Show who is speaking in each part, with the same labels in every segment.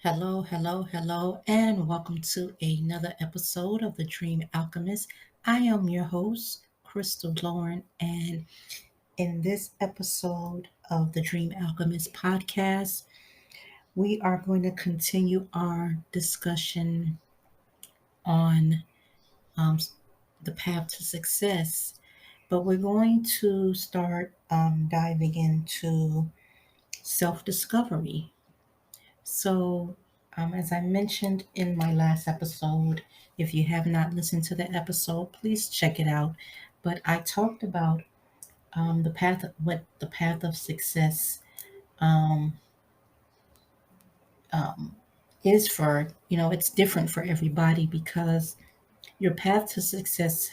Speaker 1: Hello, and welcome to another episode of The Dream Alchemist. I am your host, Crystal Lauren, and in this episode of the Dream Alchemist podcast, we are going to continue our discussion on um, the path to success, but we're going to start diving into self discovery. So, as I mentioned in my last episode, if you have not listened to the episode, please check it out. But I talked about what the path of success um, um, is for. It's different for everybody because your path to success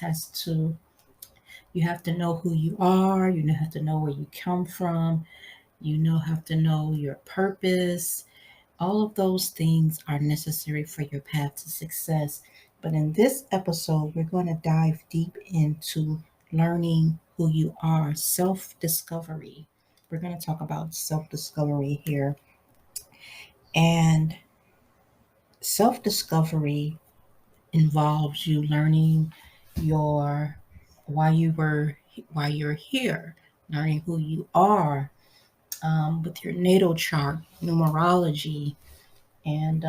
Speaker 1: you have to know who you are, have to know where you come from, have to know your purpose. All of those things are necessary for your path to success. But in this episode, we're going to dive deep into learning who you are, self discovery. We're going to talk about self discovery here. And self discovery involves you learning your why you're here, learning who you are with your natal chart, numerology, and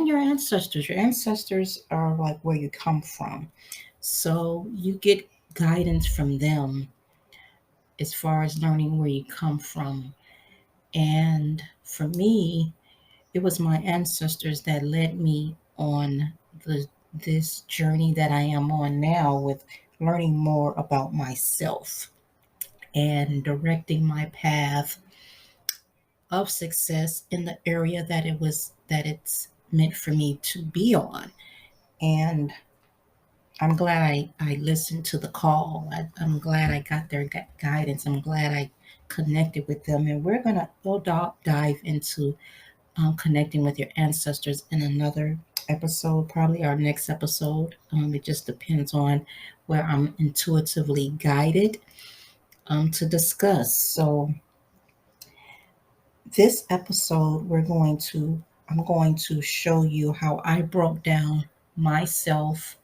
Speaker 1: your ancestors. Your ancestors are like where you come from. So you get guidance from them as far as learning where you come from. And for me, it was my ancestors that led me on this journey that I am on now with learning more about myself and directing my path of success in the area that it's meant for me to be on. And I'm glad I listened to the call. I'm glad I got their guidance. I'm glad I connected with them. And we'll dive into connecting with your ancestors in another episode, probably our next episode. It just depends on where I'm intuitively guided to discuss. So this episode, I'm going to show you how I broke down myself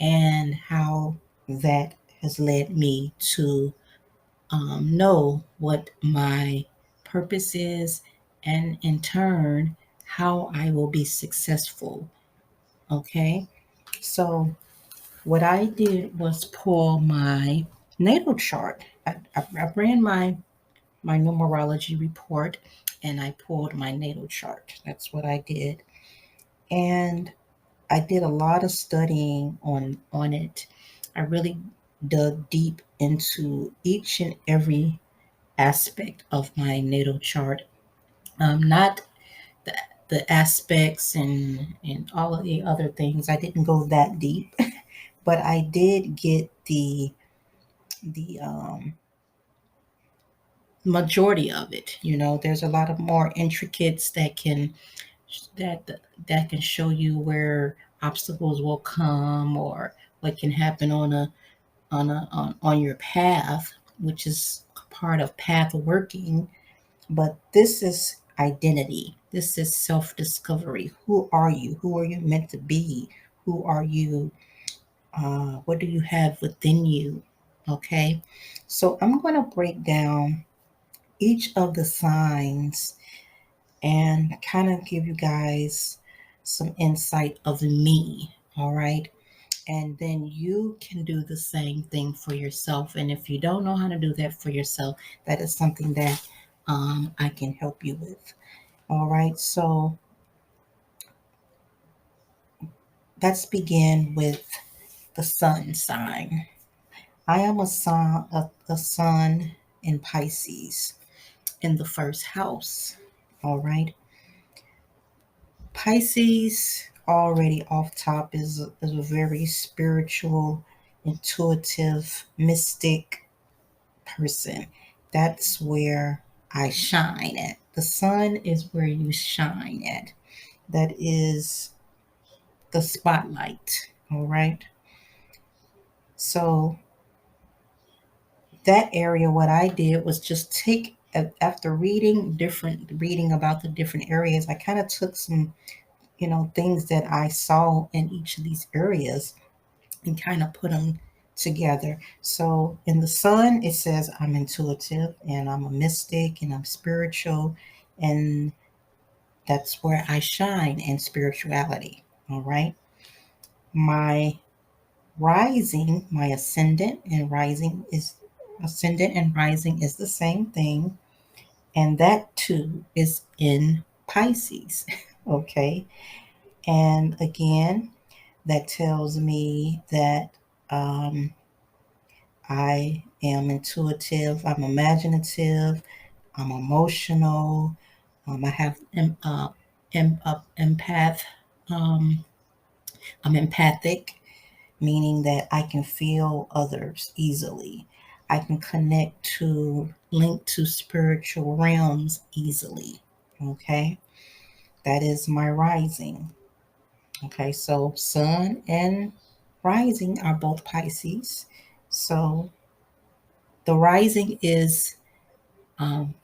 Speaker 1: and how that has led me to know what my purpose is, and in turn, how I will be successful. Okay, so what I did was pull my natal chart. I ran my numerology report and I pulled my natal chart. That's what I did. And I did a lot of studying on it. I really dug deep into each and every aspect of my natal chart. Not the, the aspects and all of the other things. I didn't go that deep, but I did get the majority of it. There's a lot of more intricates that that can show you where obstacles will come or what can happen on your path, which is part of path working. But this is identity. This is self-discovery. Who are you? Who are you meant to be? Who are you? What do you have within you? Okay, so I'm going to break down each of the signs and kind of give you guys some insight of me. All right. And then you can do the same thing for yourself. And if you don't know how to do that for yourself, that is something that I can help you with. All right. So let's begin with the sun sign. I am a sun in Pisces in the first house. All right. Pisces, already off top, is a very spiritual, intuitive, mystic person. That's where I shine at. The sun is where you shine at. That is the spotlight. All right. So that area, what I did was just take, after reading about the different areas, I kind of took some, things that I saw in each of these areas and kind of put them together. So in the sun, it says I'm intuitive and I'm a mystic and I'm spiritual, and that's where I shine in spirituality. All right. My my ascendant and rising is the same thing. And that too is in Pisces. Okay. And again, that tells me that I am intuitive, I'm imaginative, I'm emotional, I have empath, um, I'm empathic, meaning that I can feel others easily. I can link to spiritual realms easily. Okay, that is my rising. Okay, so sun and rising are both Pisces. So the rising is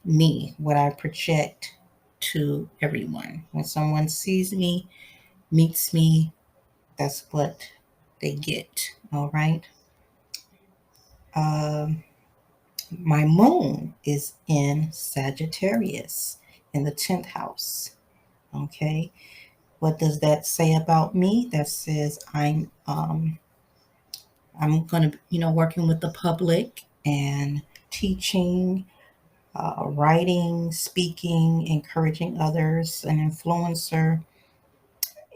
Speaker 1: me, what I project to everyone. When someone sees me, meets me, that's what they get. All right. Um, my moon is in Sagittarius in the 10th house. Okay. What does that say about me? That says I'm going to, working with the public and teaching, writing, speaking, encouraging others, an influencer,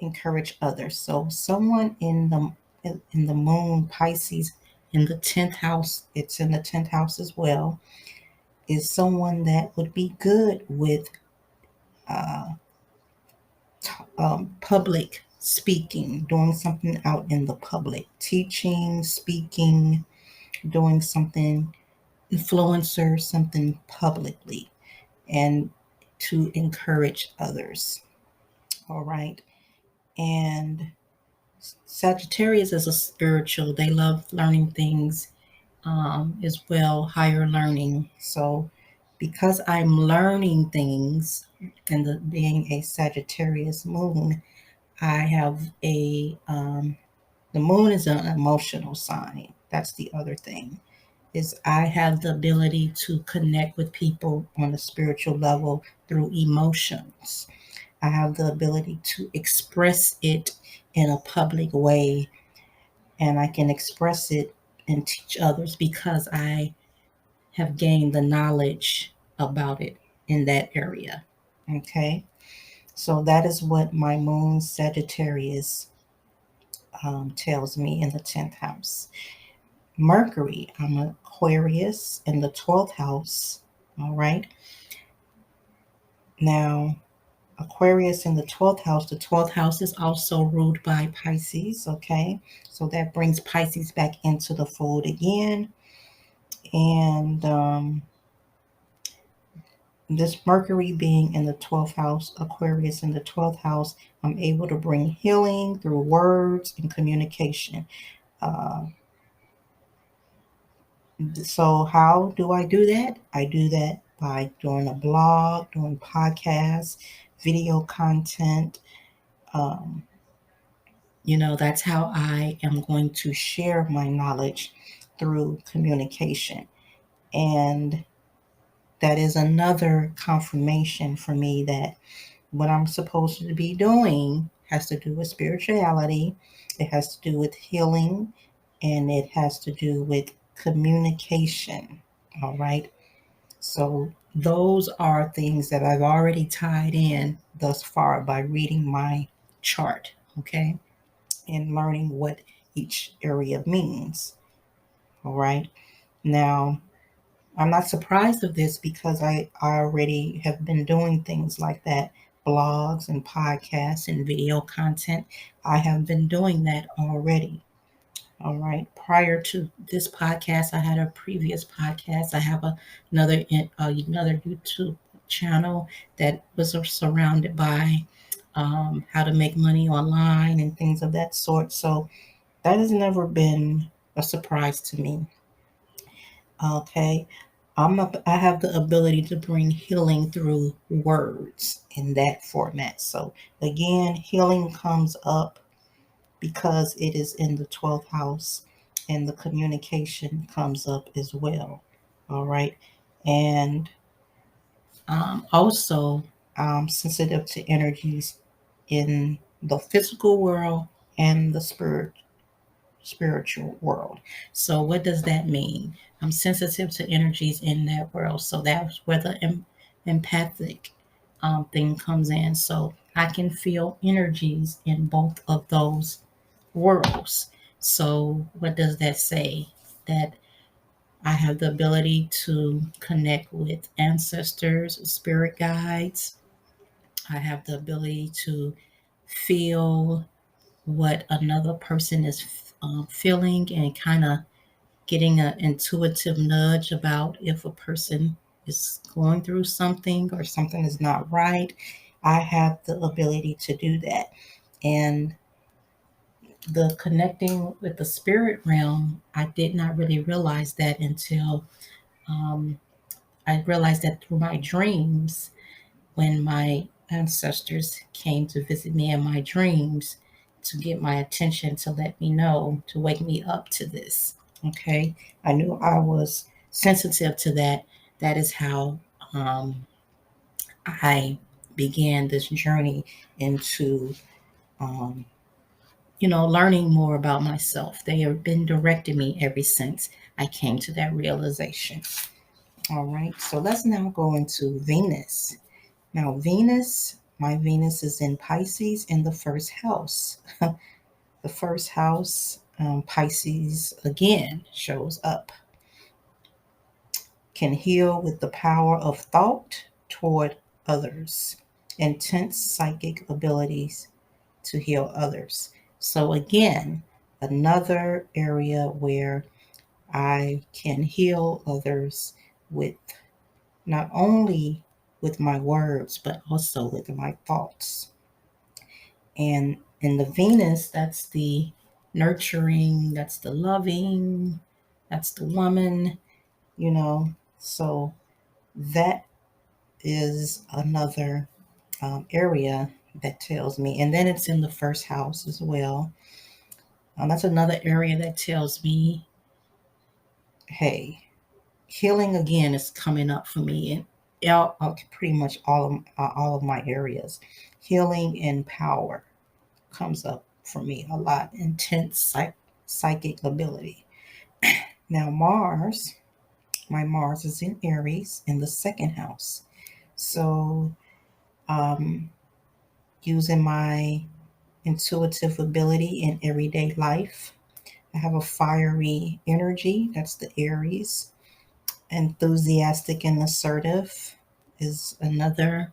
Speaker 1: encourage others. So someone in the moon Pisces in the 10th house, it's in the 10th house as well, is someone that would be good with uh, public speaking, doing something out in the public, teaching, speaking, doing something influencer, something publicly, and to encourage others. All right. And Sagittarius is a spiritual. They love learning things as well, higher learning. So, because I'm learning things, and being a Sagittarius moon, I have the moon is an emotional sign. That's the other thing, is I have the ability to connect with people on a spiritual level through emotions. I have the ability to express it in a public way, and I can express it and teach others because I have gained the knowledge about it in that area. Okay, so that is what my moon Sagittarius tells me in the 10th house. Mercury, I'm Aquarius in the 12th house. All right, now Aquarius in the 12th house is also ruled by Pisces. Okay, so that brings Pisces back into the fold again. And this Mercury being in the 12th house, Aquarius in the 12th house, I'm able to bring healing through words and communication. Uh, so, how do I do that? I do that by doing a blog, doing podcasts, video content. Um, that's how I am going to share my knowledge through communication. And that is another confirmation for me that what I'm supposed to be doing has to do with spirituality, it has to do with healing, and it has to do with communication. All right. So, those are things that I've already tied in thus far by reading my chart. Okay. And learning what each area means. All right. Now, I'm not surprised of this because I already have been doing things like that, blogs and podcasts and video content. I have been doing that already. All right. Prior to this podcast, I had a previous podcast. I have another YouTube channel that was surrounded by how to make money online and things of that sort. So that has never been a surprise to me. Okay. I have the ability to bring healing through words in that format. So again, healing comes up because it is in the 12th house, and the communication comes up as well. All right. And also, sensitive to energies in the physical world and the spiritual world. So, what does that mean? I'm sensitive to energies in that world. So, that's where the empathic thing comes in. So, I can feel energies in both of those worlds. So, what does that say? That I have the ability to connect with ancestors, spirit guides. I have the ability to feel what another person is feeling and kind of getting an intuitive nudge about if a person is going through something or something is not right. I have the ability to do that. And the connecting with the spirit realm, I did not really realize that until um, I realized that through my dreams, when my ancestors came to visit me in my dreams to get my attention, to let me know, to wake me up to this. Okay. I knew I was sensitive to that. That is how I began this journey into, um, learning more about myself. They have been directing me ever since I came to that realization. All right. So let's now go into Venus. Now, my Venus is in Pisces in the first house. The first house, Pisces again shows up. Can heal with the power of thought toward others. Intense psychic abilities to heal others. So, again, another area where I can heal others with not only with my words, but also with my thoughts. And in the Venus, that's the nurturing, that's the loving, that's the woman. So that is another area that tells me. And then it's in the first house as well. That's another area that tells me, hey, healing again is coming up for me in pretty much all of my areas. Healing and power comes up for me a lot. Intense psychic ability. Now, my Mars is in Aries in the second house. So, um, using my intuitive ability in everyday life, I have a fiery energy. That's the Aries. Enthusiastic and assertive is another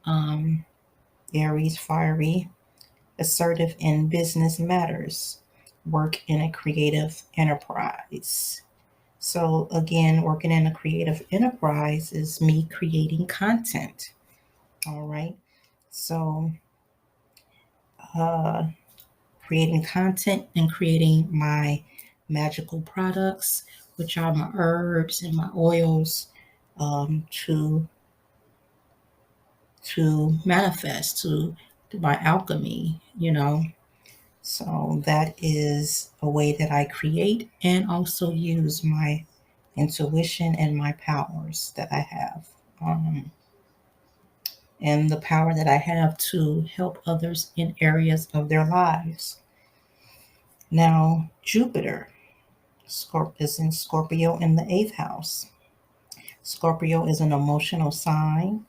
Speaker 1: um, Aries fiery. Assertive in business matters. Work in a creative enterprise. So, again, working in a creative enterprise is me creating content. All right. So, uh, creating content and creating my magical products, which are my herbs and my oils, to manifest, to my alchemy. So that is a way that I create and also use my intuition and my powers that I have. And the power that I have to help others in areas of their lives. Now, Jupiter is in Scorpio in the eighth house. Scorpio is an emotional sign,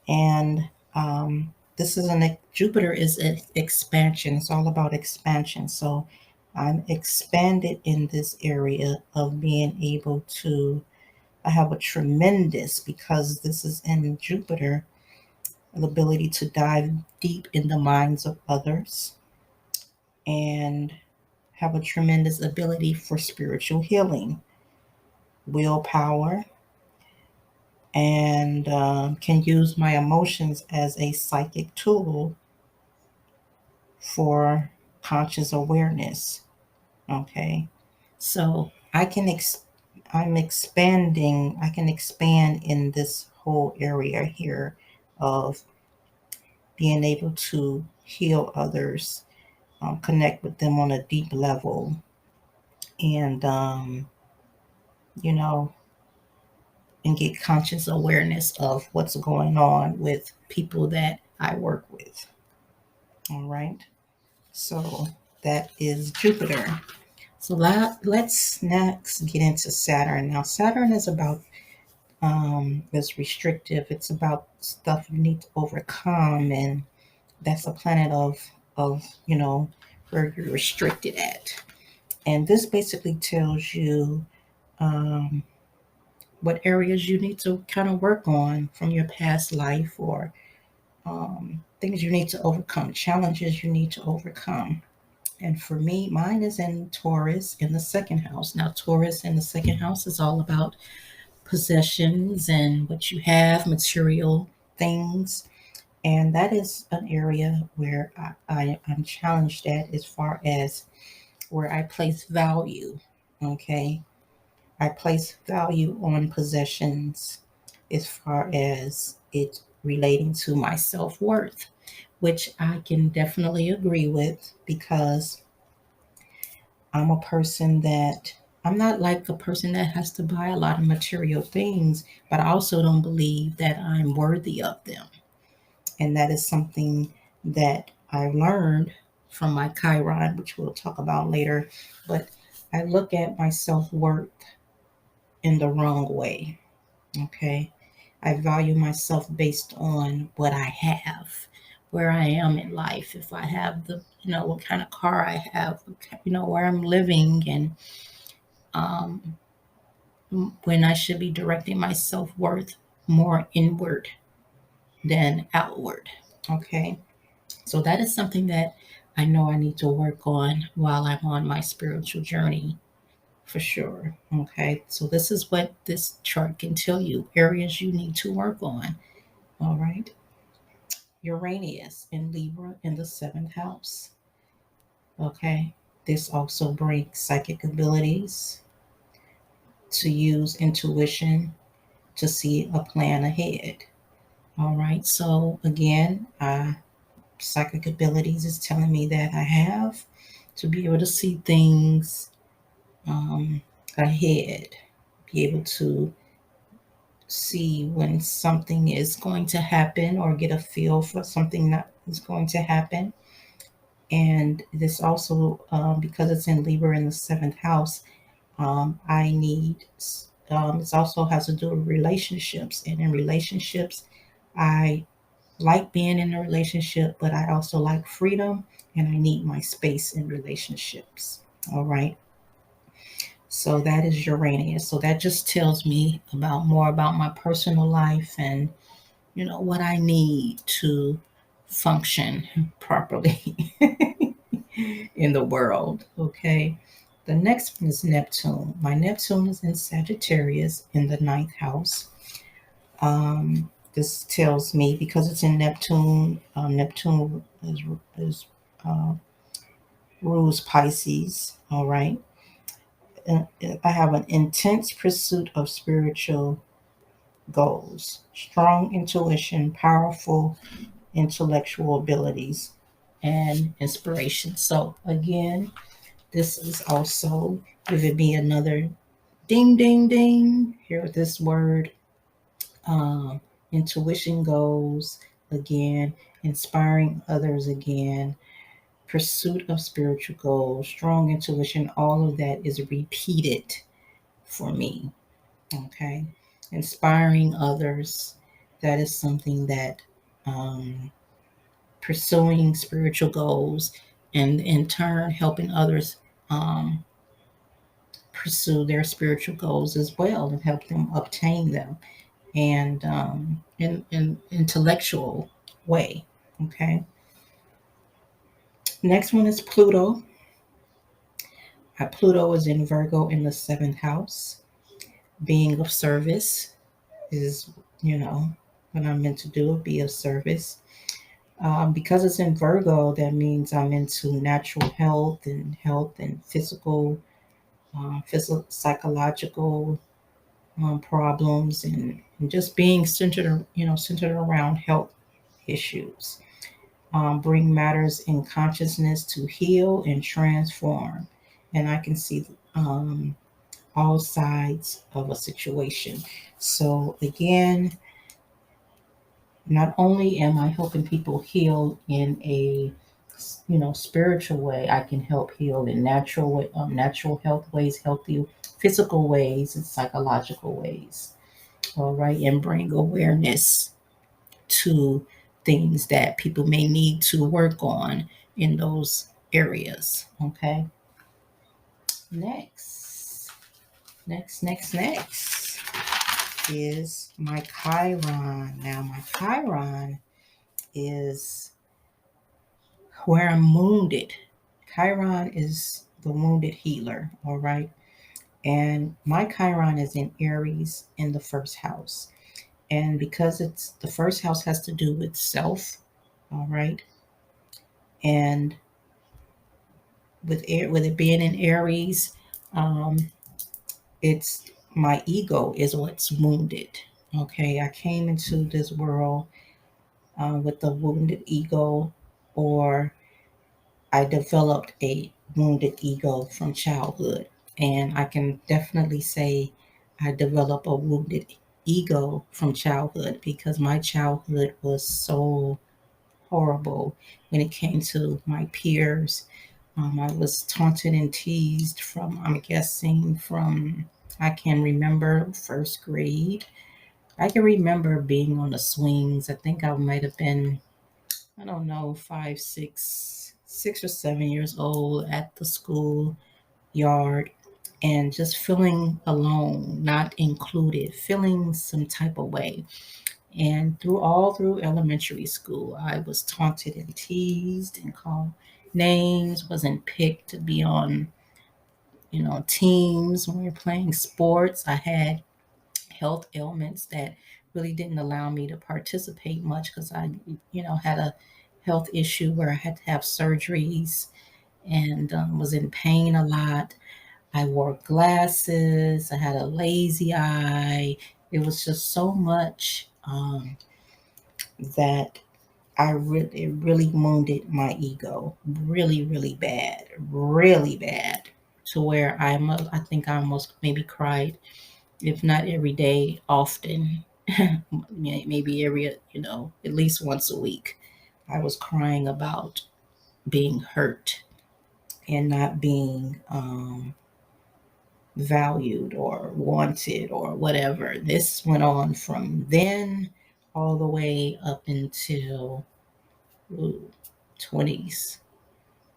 Speaker 1: and this is Jupiter is an expansion. It's all about expansion. So I'm expanded in this area of being able to. I have a tremendous, because this is in Jupiter, the ability to dive deep in the minds of others and have a tremendous ability for spiritual healing, willpower, and can use my emotions as a psychic tool for conscious awareness. Okay. So I'm expanding. I can expand in this whole area here of being able to heal others, connect with them on a deep level, and you know, and get conscious awareness of what's going on with people that I work with. All right. So that is Jupiter. So let's next get into Saturn. Now, Saturn is about is restrictive. It's about stuff you need to overcome, and that's a planet of where you're restricted at. And this basically tells you um, what areas you need to kind of work on from your past life, or things you need to overcome, challenges you need to overcome. And for me, mine is in Taurus in the second house. Now, Taurus in the second house is all about possessions and what you have, material things. And that is an area where I'm challenged at as far as where I place value. Okay. I place value on possessions as far as it relating to my self worth, which I can definitely agree with because I'm a person that I'm not like a person that has to buy a lot of material things, but I also don't believe that I'm worthy of them. And that is something that I learned from my Chiron, which we'll talk about later. But I look at my self worth in the wrong way. Okay. I value myself based on what I have, where I am in life. If I have what kind of car I have, where I'm living, and um, when I should be directing my self worth more inward than outward. Okay. So that is something that I know I need to work on while I'm on my spiritual journey for sure. Okay. So this is what this chart can tell you, areas you need to work on. All right. Uranus in Libra in the seventh house. Okay. This also brings psychic abilities, to use intuition to see a plan ahead. All right. So again, psychic abilities is telling me that I have to be able to see things um, ahead, be able to see when something is going to happen or get a feel for something that is going to happen. And this also, because it's in Libra in the seventh house, I need, it also has to do with relationships. And in relationships, I like being in a relationship, but I also like freedom and I need my space in relationships. All right. So that is Uranus. So that just tells me about more about my personal life and what I need to function properly in the world. Okay. The next one is Neptune. My Neptune is in Sagittarius in the ninth house. This tells me because it's in Neptune. Neptune is uh, rules Pisces. All right. I have an intense pursuit of spiritual goals, strong intuition, powerful intellectual abilities, and inspiration. So again, this is also giving me another ding, ding, ding. Here with this word, um, intuition goals again, inspiring others again, pursuit of spiritual goals, strong intuition. All of that is repeated for me. Okay, inspiring others. That is something that pursuing spiritual goals and in turn helping others um, pursue their spiritual goals as well and help them obtain them and in intellectual way. Okay. Next one is Pluto. Pluto is in Virgo in the seventh house. Being of service is, what I'm meant to do, be of service. Because it's in Virgo, that means I'm into natural health and physical physical, psychological problems, and just being centered, centered around health issues. Bring matters in consciousness to heal and transform. And I can see all sides of a situation. So again, not only am I helping people heal in a spiritual way, I can help heal in natural way, natural health ways, healthy physical ways, and psychological ways. All right, and bring awareness to things that people may need to work on in those areas. Okay. Next is my Chiron. Now, my Chiron is where I'm wounded. Chiron is the wounded healer, all right? And my Chiron is in Aries in the first house. And because it's the first house has to do with self, all right? And with it being in Aries, um, it's my ego is what's wounded. Okay, I came into this world with a wounded ego, or I developed a wounded ego from childhood. And I can definitely say I developed a wounded ego from childhood because my childhood was so horrible when it came to my peers. I was taunted and teased from, I'm guessing, from, I can remember first grade. I can remember being on the swings. I think I might have been, I don't know, 5, 6 or 7 years old at the school yard, and just feeling alone, not included, feeling some type of way. And through elementary school, I was taunted and teased and called names, wasn't picked to be on, teams when we were playing sports. I had health ailments that really didn't allow me to participate much because I, had a health issue where I had to have surgeries, and was in pain a lot. I wore glasses. I had a lazy eye. It was just so much that it really wounded my ego, really, really bad, to where I think I almost maybe cried, if not every day, often, maybe every, at least once a week. I was crying about being hurt and not being valued or wanted or whatever. This went on from then all the way up until 20s.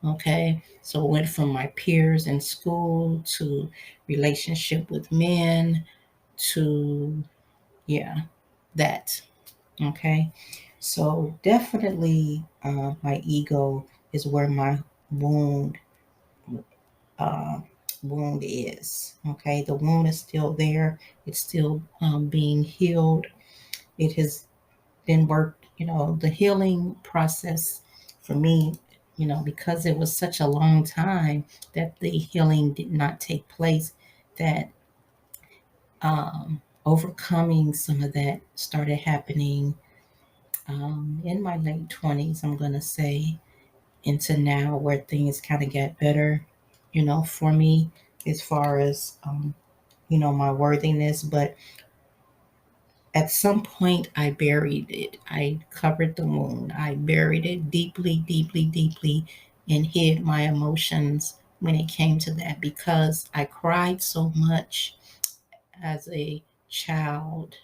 Speaker 1: Okay, so it went from my peers in school to relationship with men to, yeah, that. Okay, so definitely my ego is where my wound uh, wound is. Okay, the wound is still there. It's still being healed. It has been worked. The healing process for me. Because it was such a long time that the healing did not take place. That overcoming some of that started happening in my late 20s, I'm going to say, into now where things kind of get better, for me, as far as, my worthiness. But at some point, I buried it. I covered the wound. I buried it deeply, deeply, deeply, and hid my emotions when it came to that because I cried so much as a child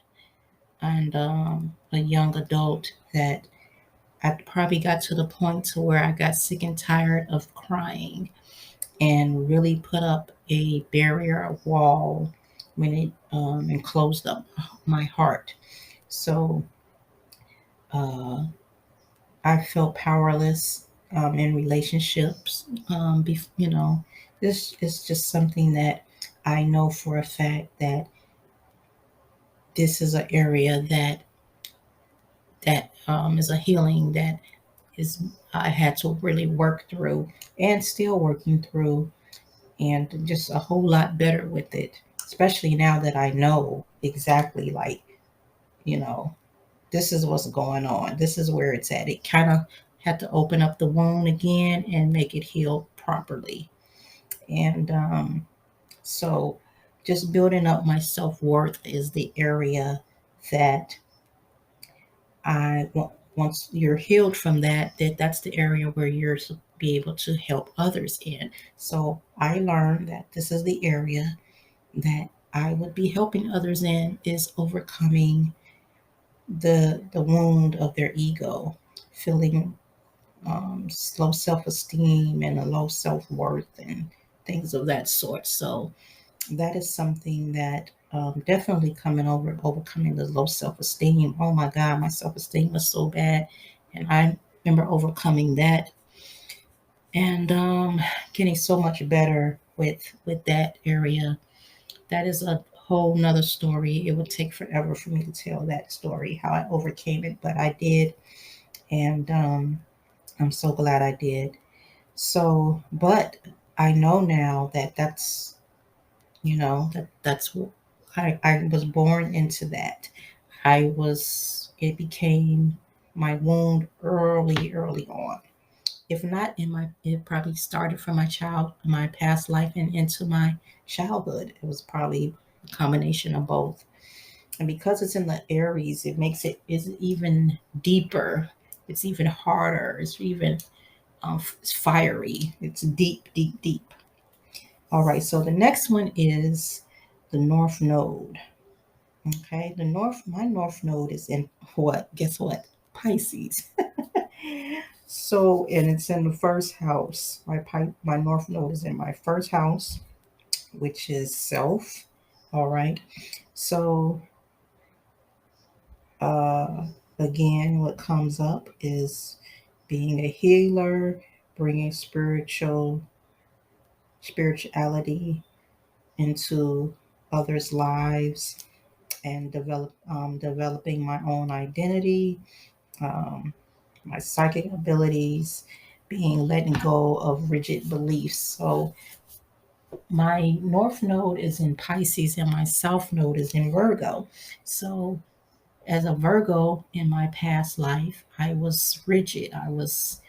Speaker 1: and a young adult that I probably got to the point to where I got sick and tired of crying and really put up a barrier, a wall, when it and closed up my heart. So uh, I felt powerless in relationships. This is just something that I know for a fact that this is an area that is a healing that is I had to really work through and still working through and just a whole lot better with it, especially now that I know exactly, like, you know, this is what's going on. This is where it's at. It kind of had to open up the wound again and make it heal properly. And so just building up my self worth is the area that once you're healed from that, that's the area where you're to be able to help others in. So I learned that this is the area that I would be helping others in, is overcoming the wound of their ego, feeling low self-esteem and a low self-worth and things of that sort. So that is something that definitely overcoming the low self-esteem. Oh my God, my self-esteem was so bad, and I remember overcoming that and getting so much better with that area. That is a whole nother story. It would take forever for me to tell that story, how I overcame it, but I did, and I'm so glad I did. So, but I know now that that's I was born into that. It became my wound early on. If not in my, it probably started from my past life and into my childhood. It was probably a combination of both. And because it's in the Aries, it makes it is even deeper. It's even harder. It's even it's fiery. It's deep, deep, deep. All right. So the next one is the North Node. Okay. My North Node is in what? Guess what? Pisces. So, and it's in the first house. My North Node is in my first house, which is self. All right. So, uh, again, what comes up is being a healer, bringing spirituality into others' lives, and developing my own identity, um, my psychic abilities, being letting go of rigid beliefs. So my North Node is in Pisces and my South Node is in Virgo. So as a Virgo in my past life, I was rigid. I was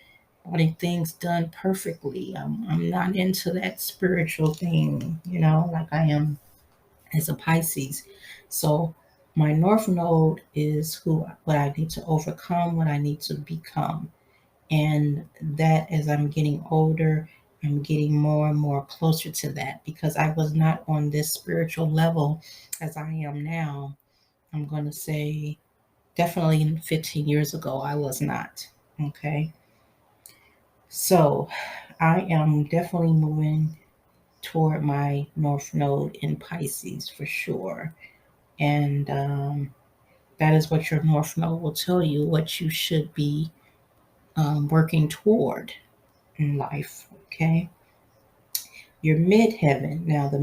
Speaker 1: wanting things done perfectly. I'm not into that spiritual thing, like I am as a Pisces. So my North Node is what I need to overcome, what I need to become. And that as I'm getting older, I'm getting more and more closer to that because I was not on this spiritual level as I am now. I'm going to say definitely 15 years ago, I was not. Okay. So I am definitely moving toward my North Node in Pisces for sure. And that is what your North Node will tell you, what you should be working toward in life. Okay. Your midheaven. Now, my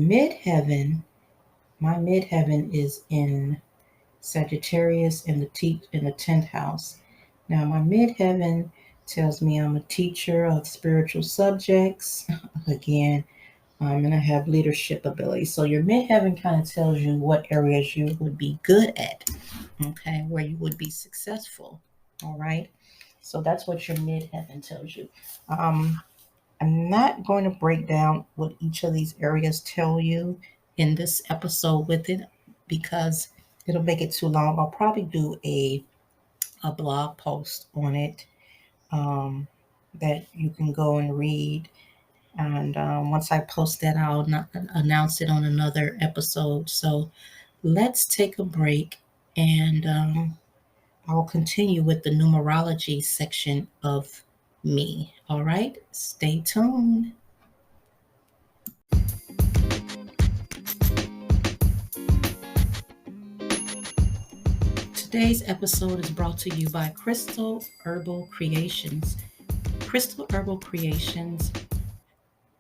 Speaker 1: midheaven is in Sagittarius in in the 10th house. Now, my midheaven tells me I'm a teacher of spiritual subjects. Again, and I have leadership ability. So your midheaven kind of tells you what areas you would be good at, okay, where you would be successful. All right. So that's what your midheaven tells you. Um, I'm not going to break down what each of these areas tell you in this episode with it because it'll make it too long. I'll probably do a blog post on it um, that you can go and read. And once I post that, I'll not announce it on another episode. So let's take a break and I'll continue with the numerology section of me. All right, stay tuned. Today's episode is brought to you by Crystal Herbal Creations. Crystal Herbal Creations,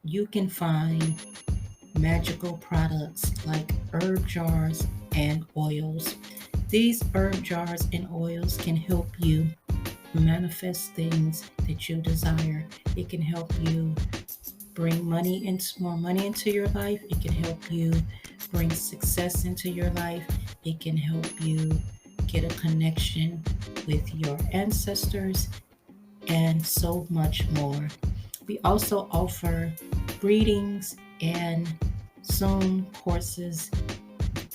Speaker 1: you can find magical products like herb jars and oils. These herb jars and oils can help you manifest things that you desire. It can help you bring more money into your life. It can help you bring success into your life. It can help you get a connection with your ancestors and so much more. We also offer readings and Zoom courses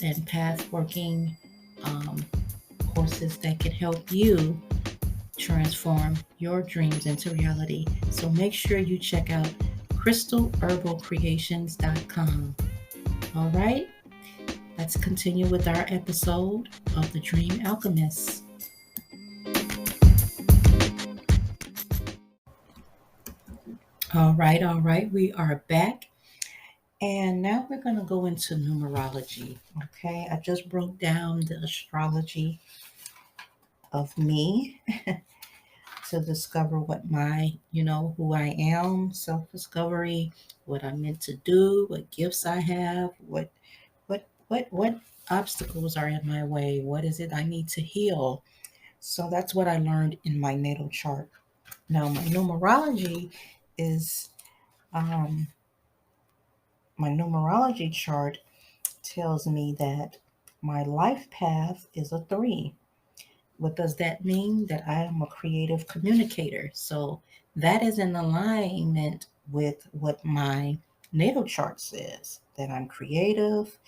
Speaker 1: and path working um, courses that can help you transform your dreams into reality. So make sure you check out crystalherbalcreations.com. All right, let's continue with our episode of The Dream Alchemist. All right, we are back. And now we're going to go into numerology. Okay, I just broke down the astrology of me to discover what who I am, self-discovery, what I'm meant to do, what gifts I have, what obstacles are in my way, what is it I need to heal. So that's what I learned in my natal chart. Now my numerology is um, my numerology chart tells me that my life path is a 3. What does that mean? That I am a creative communicator. So that is in alignment with what my natal chart says, that I'm creative,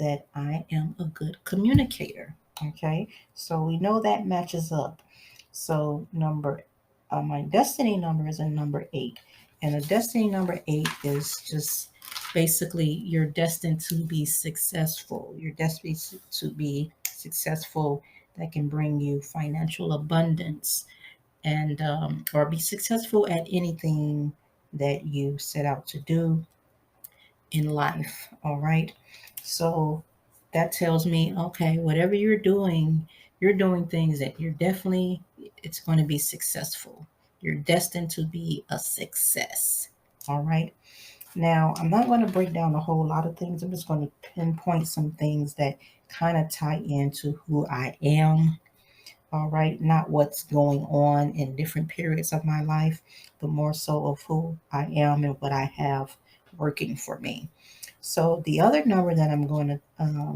Speaker 1: that I am a good communicator. Okay, so we know that matches up. So my destiny number is a number 8, and a destiny number 8 is just basically you're destined to be successful. You're destined to be successful. That can bring you financial abundance and or be successful at anything that you set out to do in life. All right. So that tells me, okay, whatever you're doing things that it's going to be successful. You're destined to be a success. All right. Now, I'm not going to break down a whole lot of things. I'm just going to pinpoint some things that kind of tie into who I am. All right. Not what's going on in different periods of my life, but more so of who I am and what I have working for me. So the other number that I'm going to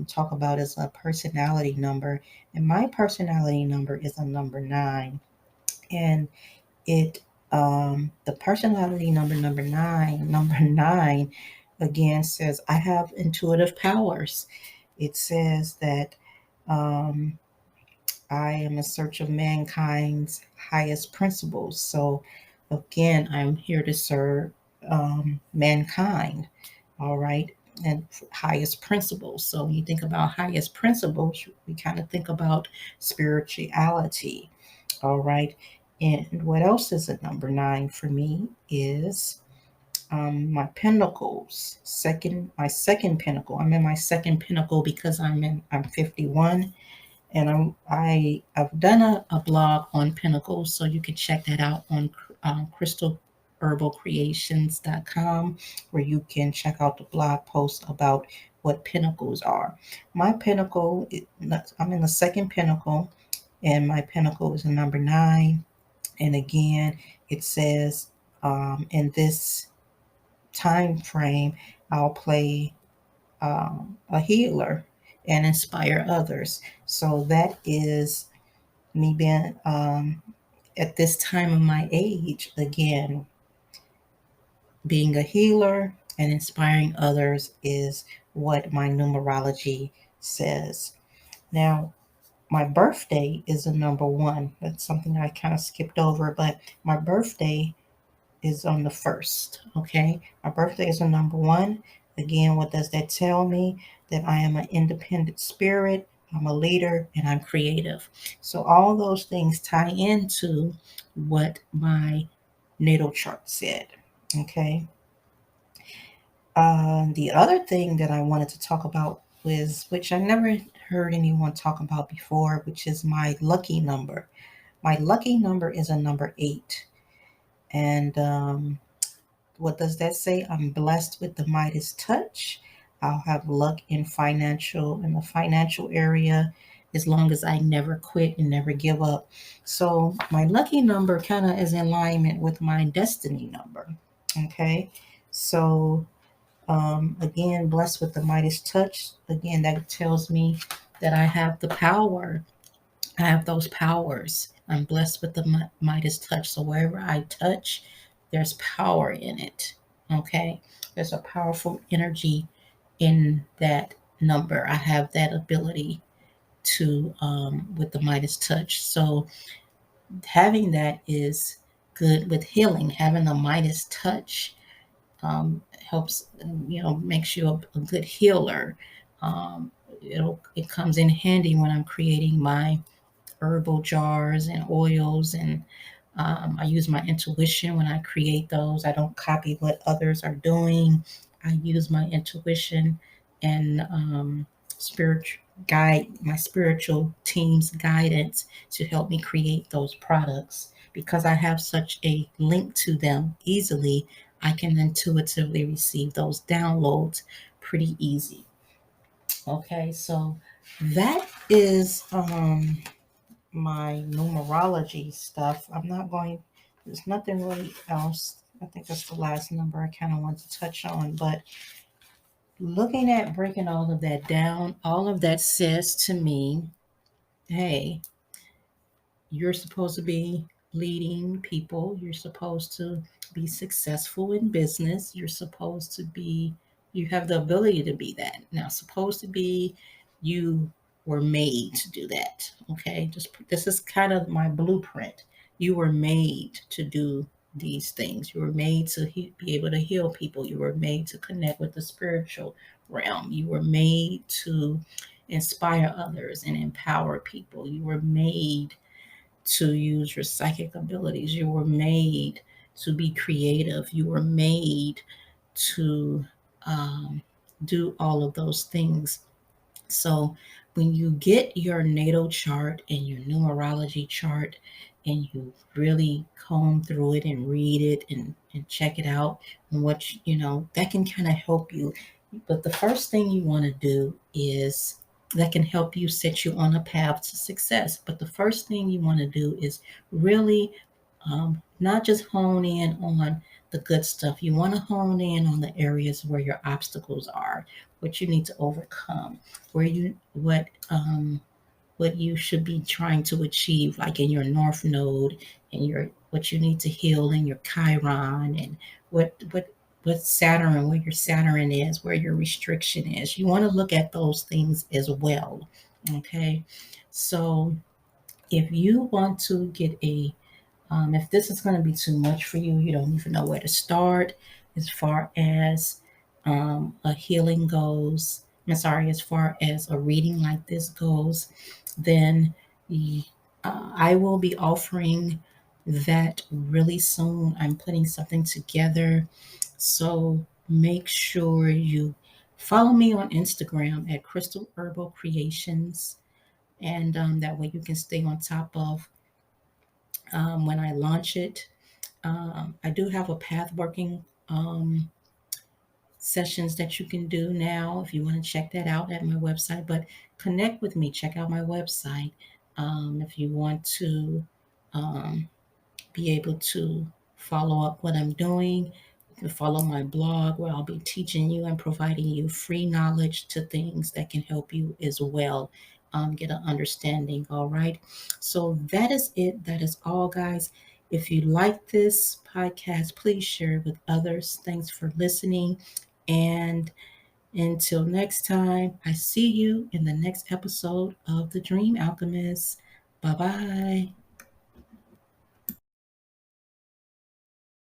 Speaker 1: talk about is a personality number, and my personality number is a number 9, and it the personality number nine again says I have intuitive powers. It says that um, I am in search of mankind's highest principles. So again, I'm here to serve mankind. All right. And highest principles. So when you think about highest principles, we kind of think about spirituality. All right. And what else is a number 9 for me is my pentacles. My second pinnacle. I'm in my second pinnacle because I'm 51, and I've done a blog on pinnacles, so you can check that out on crystalherbalcreations.com, where you can check out the blog post about what pinnacles are. My pinnacle, I'm in the second pinnacle, and my pinnacle is a number 9. And again, it says in this time frame, I'll play a healer and inspire others. So that is me being at this time of my age, again, being a healer and inspiring others is what my numerology says. Now, my birthday is a number 1. That's something I kind of skipped over, but my birthday is on the 1st. Okay, my birthday is a number 1. Again, what does that tell me? That I am an independent spirit, I'm a leader, and I'm creative. So all those things tie into what my natal chart said. Okay. The other thing that I wanted to talk about was, which I never heard anyone talk about before, which is my lucky number. My lucky number is a number 8. And what does that say? I'm blessed with the Midas touch. I'll have luck in the financial area, as long as I never quit and never give up. So my lucky number kind of is in alignment with my destiny number. Okay. So, again, blessed with the Midas touch. Again, that tells me that I have the power. I have those powers. I'm blessed with the Midas touch. So wherever I touch, there's power in it. Okay. There's a powerful energy in that number. I have that ability to, with the Midas touch. So having that is good with healing. Having the Midas touch helps, makes you a good healer. Um, it comes in handy when I'm creating my herbal jars and oils, and I use my intuition when I create those. I don't copy what others are doing. I use my intuition and spiritual guide my spiritual team's guidance to help me create those products. Because I have such a link to them easily, I can intuitively receive those downloads pretty easy. Okay, so that is my numerology stuff. There's nothing really else. I think that's the last number I kind of want to touch on. But looking at breaking all of that down, all of that says to me, hey, you're supposed to be leading people. You're supposed to be successful in business. You have the ability to be that. Now, supposed to be, you were made to do that. Okay. This is kind of my blueprint. You were made to do these things. You were made to be able to heal people. You were made to connect with the spiritual realm. You were made to inspire others and empower people. You were made to use your psychic abilities. You were made to be creative. You were made to um, do all of those things. So when you get your natal chart and your numerology chart and you really comb through it and read it and check it out, and that can kind of help you. But the first thing you want to do is that can help you set you on a path to success. But the first thing you want to do is really not just hone in on the good stuff. You want to hone in on the areas where your obstacles are, what you need to overcome, what you should be trying to achieve, like in your North Node, and your what you need to heal in your Chiron, and what Saturn, where your Saturn is, where your restriction is. You want to look at those things as well. Okay, so if you want to get if this is going to be too much for you, you don't even know where to start as far as a healing goes. I'm sorry, as far as a reading like this goes, then I will be offering that really soon. I'm putting something together. So make sure you follow me on Instagram at Crystal Herbal Creations. And that way you can stay on top of when I launch it. I do have a path working sessions that you can do now if you want to check that out at my website. But connect with me, check out my website if you want to um, be able to follow up what I'm doing. You can follow my blog where I'll be teaching you and providing you free knowledge to things that can help you as well. Get an understanding. All right. So that is it. That is all, guys. If you like this podcast, please share it with others. Thanks for listening. And until next time, I see you in the next episode of The Dream Alchemist. Bye bye.